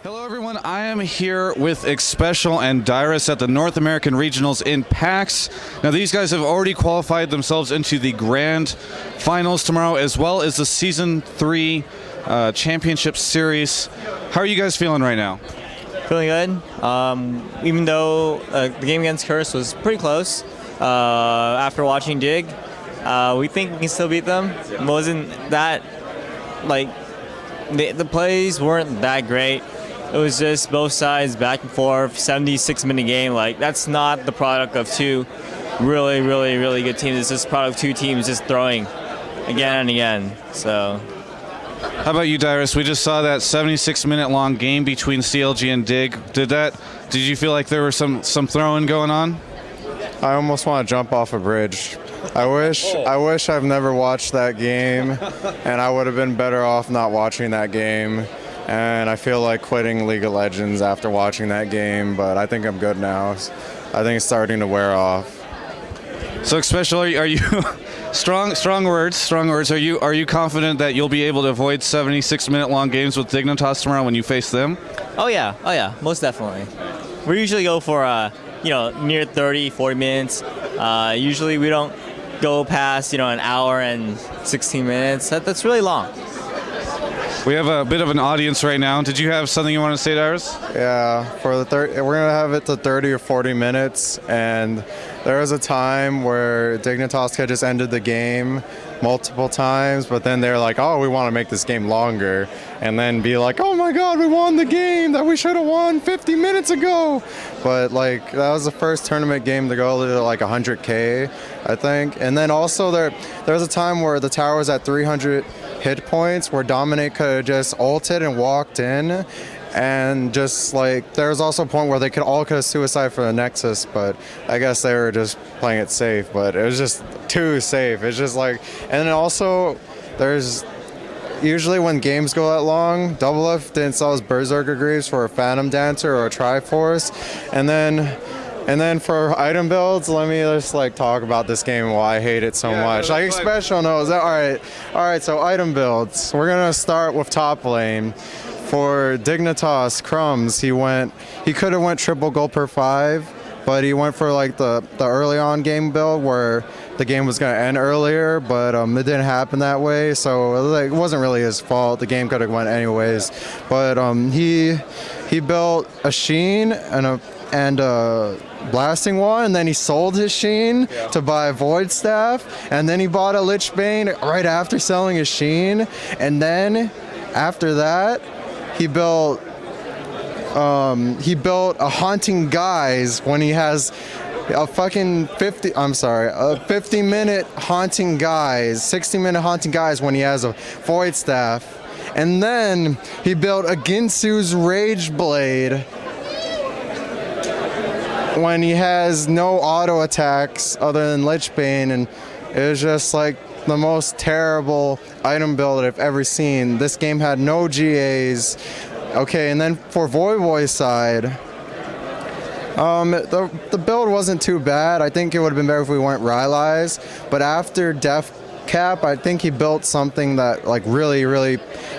Hello everyone, I am here with Xpecial and Dyrus at the North American Regionals in PAX. Now these guys have already qualified themselves into the Grand Finals tomorrow as well as the Season 3 Championship Series. How are you guys feeling right now? Feeling good. Even though the game against Curse was pretty close, after watching Dig, we think we can still beat them. It wasn't that, like, the plays weren't that great. It was just both sides back and forth, 76-minute game. Like, that's not the product of two really good teams. It's just the product of two teams just throwing again and again. So. How about you, Dyrus? We just saw that 76-minute long game between CLG and Dig. Did you feel like there was some throwing going on? I almost want to jump off a bridge. I wish I've never watched that game, and I would have been better off not watching that game. And I feel like quitting League of Legends after watching that game, but I think I'm good now. I think it's starting to wear off. So, Xpecial, are you strong words? Are you confident that you'll be able to avoid 76-minute long games with Dignitas tomorrow when you face them? Oh yeah, most definitely. We usually go for near 30, 40 minutes. Usually we don't go past an hour and 16 minutes. That's really long. We have a bit of an audience right now. Did you have something you want to say, Dyrus? Yeah, for the we're gonna have it to 30 or 40 minutes, and there was a time where Dignitas had just ended the game multiple times, but then they're like, oh, we want to make this game longer, and then be like, oh my god, we won the game that we should have won 50 minutes ago. But like, that was the first tournament game to go to like 100K, I think. And then also there was a time where the tower was at 300 hit points where Dominate could have just ulted and walked in, and just like there was also a point where they could have suicide for the Nexus, but I guess they were just playing it safe, but it was just too safe. It's just like, and then also there's usually when games go that long, Double F didn't sell his Berserker Greaves for a Phantom Dancer or a Triforce, and then for item builds, let me just like talk about this game and why I hate it so much. Like Xpecial knows that. All right. So item builds. We're gonna start with top lane. For Dignitas, Crumbs, he could have went triple gold per 5, but he went for like the early on game build where the game was gonna end earlier, but it didn't happen that way. So like, it wasn't really his fault. The game could have went anyways. But he built a Sheen and a Blasting Wand, and then he sold his Sheen to buy a Void Staff, and then he bought a Lich Bane right after selling his Sheen, and then after that he built a Haunting Guise when he has a fucking 50-minute Haunting Guise, 60-minute Haunting Guise when he has a Void Staff, and then he built a Ginsu's Rage Blade when he has no auto attacks other than Lich Bane, and it was just like the most terrible item build I've ever seen. This game had no GAs. Okay, and then for Voivoy's side, the build wasn't too bad. I think it would have been better if we went Rylai's, but after Def Cap, I think he built something that like really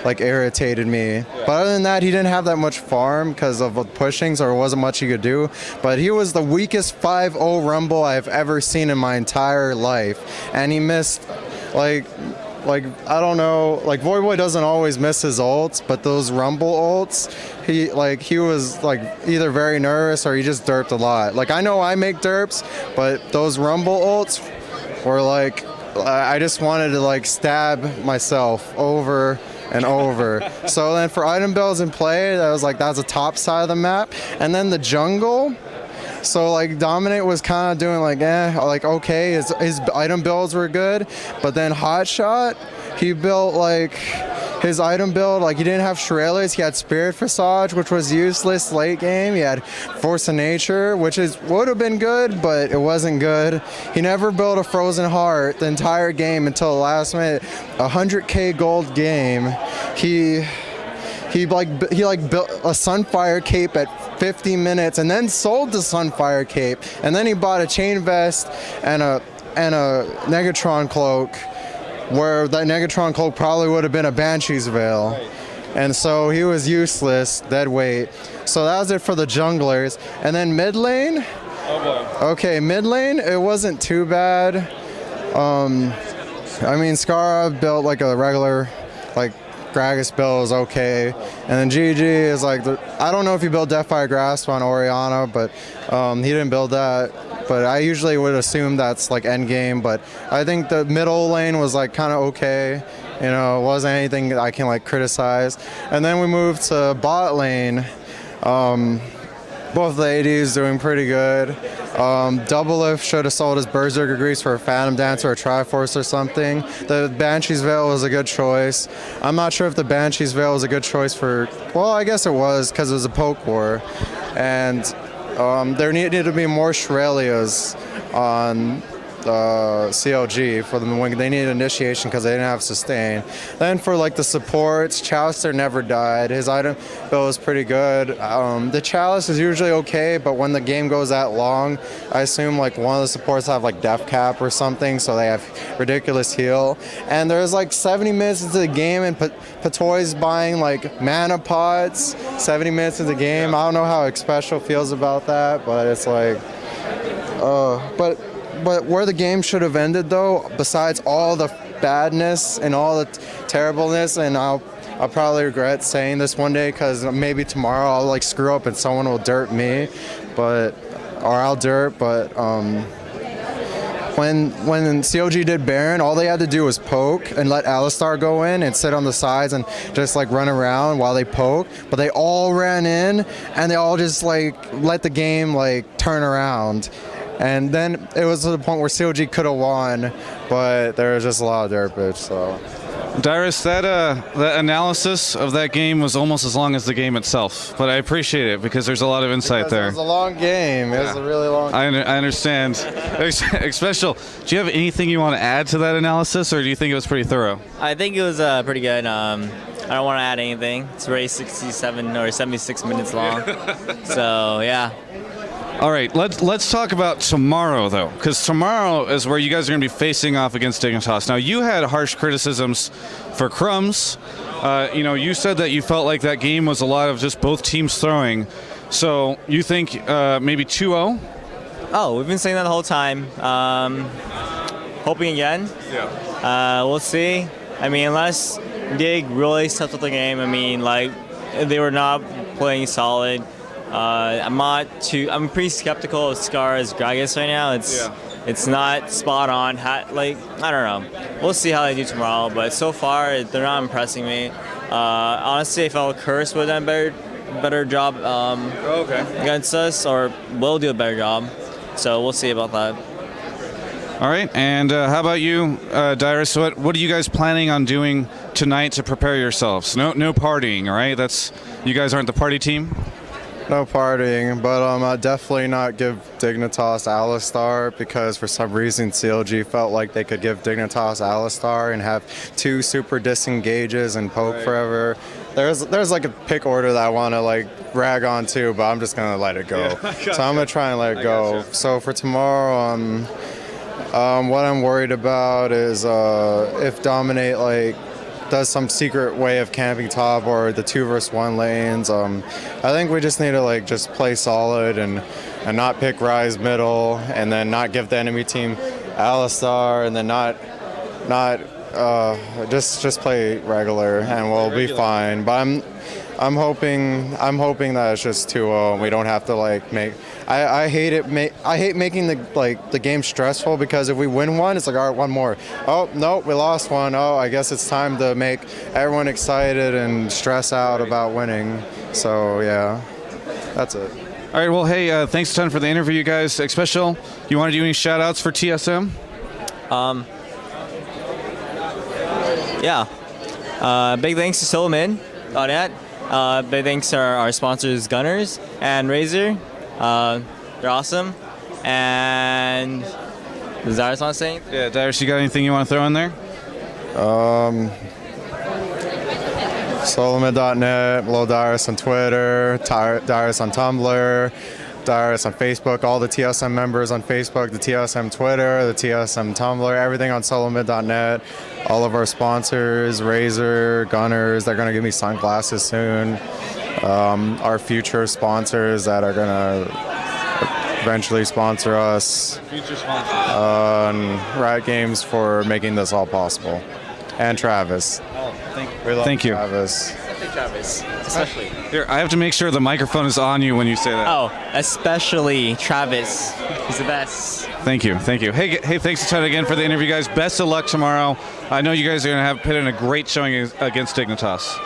like irritated me. But other than that, he didn't have that much farm because of the pushing, so there wasn't much he could do. But he was the weakest 5-0 Rumble I've ever seen in my entire life, and he missed like I don't know, like Voivoy doesn't always miss his ults, but those Rumble ults, he was like either very nervous or he just derped a lot. Like, I know I make derps, but those Rumble ults were like, I just wanted to like stab myself over and over. So then for item builds in play, that's the top side of the map, and then the jungle. So like Dominate was kind of doing like okay, his item builds were good, but then Hotshot, he built like his item build, like he didn't have Shurelys, he had Spirit Visage, which was useless late game. He had Force of Nature, which would have been good, but it wasn't good. He never built a Frozen Heart the entire game until the last minute. 100K gold game, he built a Sunfire Cape at 50 minutes and then sold the Sunfire Cape, and then he bought a Chain Vest and a Negatron Cloak, where that Negatron Cloak probably would have been a Banshee's Veil. and so he was useless, dead weight. So that was it for the junglers. And then mid lane. Okay, mid lane, it wasn't too bad. I mean, Scarra built like a regular, like, Gragas build was okay. And then GG is like, I don't know if he built Deathfire Grasp on Orianna, but he didn't build that. But I usually would assume that's like end game. But I think the middle lane was like kind of okay. You know, it wasn't anything that I can like criticize. And then we moved to bot lane. Both ladies doing pretty good. Doublelift should have sold his Berserker Grease for a Phantom Dance or a Triforce or something. The Banshee's Veil was a good choice. I'm not sure if the Banshee's Veil was a good choice for, well, I guess it was because it was a poke war. And there needed to be more Shurelias on CLG for them when they needed initiation because they didn't have sustain. Then for like the supports, Chalister never died. His item build was pretty good. The Chalice is usually okay, but when the game goes that long, I assume like one of the supports have like death cap or something, so they have ridiculous heal. And there's like 70 minutes into the game and Patoy's buying like mana pods 70 minutes into the game. I don't know how Xpecial feels about that, but it's like but where the game should have ended, though, besides all the badness and all the terribleness, and I'll probably regret saying this one day because maybe tomorrow I'll like screw up and someone will dirt me, or I'll dirt. But when COG did Baron, all they had to do was poke and let Alistar go in and sit on the sides and just like run around while they poke. But they all ran in and they all just like let the game like turn around. And then it was to the point where COG could have won, but there was just a lot of dirt bitch. So, Dyrus, that analysis of that game was almost as long as the game itself, but I appreciate it because there's a lot of insight there. It was a long game. It was a really long game. I understand. Xpecial, do you have anything you want to add to that analysis, or do you think it was pretty thorough? I think it was pretty good. I don't want to add anything. It's already 67 or 76 minutes long. So, yeah. All right, let's talk about tomorrow, though, because tomorrow is where you guys are going to be facing off against Dignitas. Now, you had harsh criticisms for Crumbs. You said that you felt like that game was a lot of just both teams throwing. So you think maybe 2-0? Oh, we've been saying that the whole time. Hoping again. Yeah. We'll see. I mean, unless Dig really steps up the game, I mean, like, they were not playing solid. I'm pretty skeptical of Scar's Gragas right now. It's not spot on. I don't know. We'll see how they do tomorrow, but so far they're not impressing me. Honestly, I felt Curse would have done a better job against us, or will do a better job. So we'll see about that. All right, and how about you, Dyrus? What are you guys planning on doing tonight to prepare yourselves? No partying, all right? You guys aren't the party team? No partying, but I'll definitely not give Dignitas Alistar because for some reason CLG felt like they could give Dignitas Alistar and have two super disengages and poke forever. There's like a pick order that I want to like rag on too, but I'm just gonna let it go. So I'm gonna try and let it go. So for tomorrow, what I'm worried about is if Dominate like does some secret way of camping top or the 2v1 lanes. I think we just need to like just play solid and not pick Rise middle, and then not give the enemy team Alistar, and then just play regular, and we'll be fine. But I'm hoping that it's just 2-0 and we don't have to like make. I hate making the game stressful, because if we win one, it's like, all right, one more. Oh no, we lost one. Oh, I guess it's time to make everyone excited and stress out about winning. So yeah, that's it. All right, well, hey, thanks a ton for the interview, you guys. Xpecial, you want to do any shout outs for TSM? Yeah. Big thanks to Solomon.net. Big thanks to our sponsors, Gunners and Razer. They're awesome. And does Dyrus want to say anything? Yeah, Dyrus, you got anything you want to throw in there? Solomon.net, Lil Dyrus on Twitter, Dyrus on Tumblr. Dyrus on Facebook, all the TSM members on Facebook, the TSM Twitter, the TSM Tumblr, everything on solomid.net. All of our sponsors, Razer, Gunners, they're going to give me sunglasses soon. Our future sponsors that are going to eventually sponsor us. Future sponsors. Riot Games for making this all possible. And Travis. Oh, We love thank you. Travis. Travis, especially. Here, I have to make sure the microphone is on you when you say that. Oh, especially Travis. He's the best. Thank you, thank you. Hey, thanks a ton again for the interview, guys. Best of luck tomorrow. I know you guys are going to put in a great showing against Dignitas.